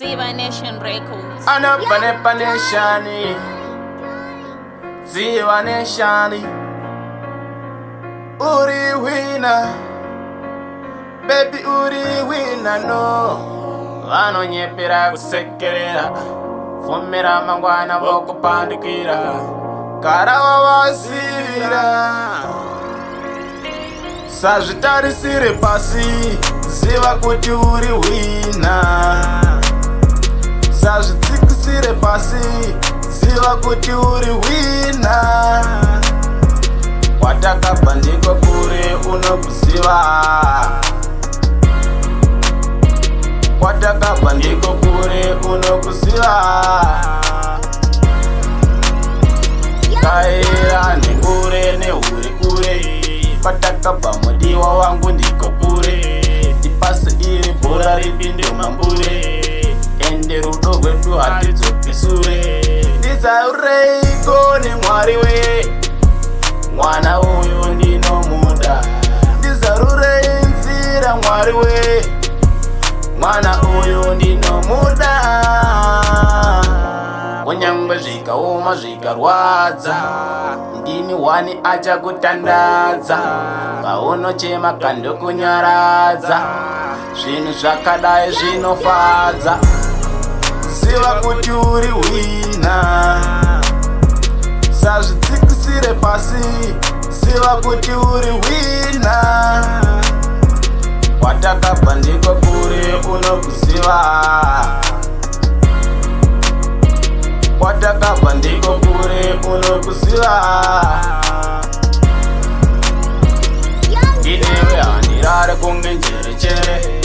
Ziva Nation Records. Anapanepa Nation, Ziva Nation, Uri winner, baby Uri winner no. Vano nyepera kusekerera, fumira mangwana voko pandikira, karawa wasira. Sazvitarisire pasi, ziva kuti uri winner. Sazvitsikisire pasi, ziva kuti uri winner. Kwatakabva ndiko kure unokuziva. Kwatakabva ndiko kure unokuziva. Kaira nekure neuri kure. Kwatakabva mudiwa wangu ndiko kure. Tipase iri bhora ripinde mambure. Ende rudo rwedu hatidzopisure. Ndizaureiko nemwari we, mwana uyu ndinomuda. Ndizarurei nzira mwari we, mwana uyu ndinomuda. Kunyangwe zvikaoma zvikarwadza, ndini wani achakutandadza. Paunochema kandokunyaradza, zvinhu zvakadai zvinofadza. Ziva kuti uri winner. Sazvitsikisire pasi, ziva kuti uri winner. Kwatakabva ndiko kure unokuziva. Kwatakabva ndiko kure unokuziva. Ndinewe handirare kunge njerechere.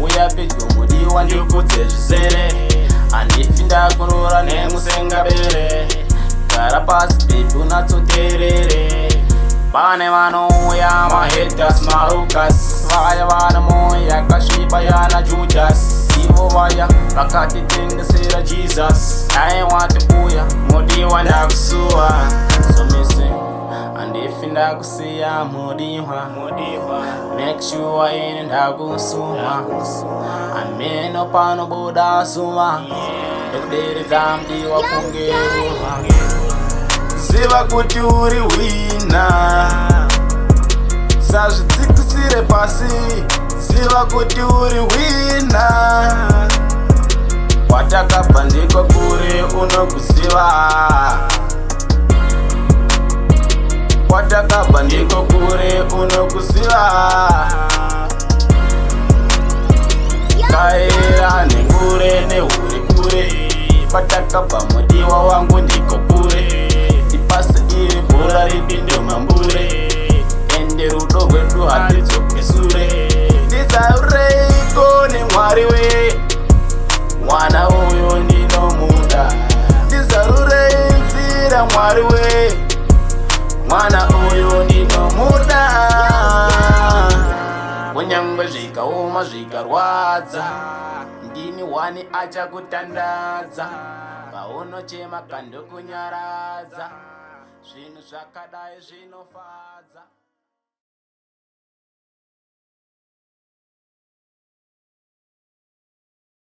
Uya pedyo mudiwa ndikudze zvizere. Handifi ndakurora nemusengabere. Gara pasi pedu natsoterere. Pane vanouya mahaters marukas. Vaya vana moyo yakasviba yana Judas. Ivo vaya vakatitengesera Jesus. I want to kuya mudiwa ndakusuwa. So missing handifi ndakusiya mudiwa. Make sure ine ndakusuma. Ameno pano boda suma. Ndokuderedza mudiwa kungeruwa. Ziva kuti uri winner. Sazvitsikisire pasi, ziva kuti uri winner. Kwatakabva ndiko kure unokuziva. Kwatakabva ndiko kure unokuziva. Kaira nekure neuri kure. Kwatakabva mudiwa wangu ndiko kure. Tipase iri bhora ripinde mambure. Ende rudo rwedu hatidzopisure. Ndizaureiko nemwari we, mwana uyu ndinomuda. Ndizarurei nzira mwari we, mwana uyu ndinomuda. Kunyangwe zvikaoma zvikarwadza, ndini wani achakutandadza. Paunochema kandokunyaradza, zvinhu zvakadai zvinofadza.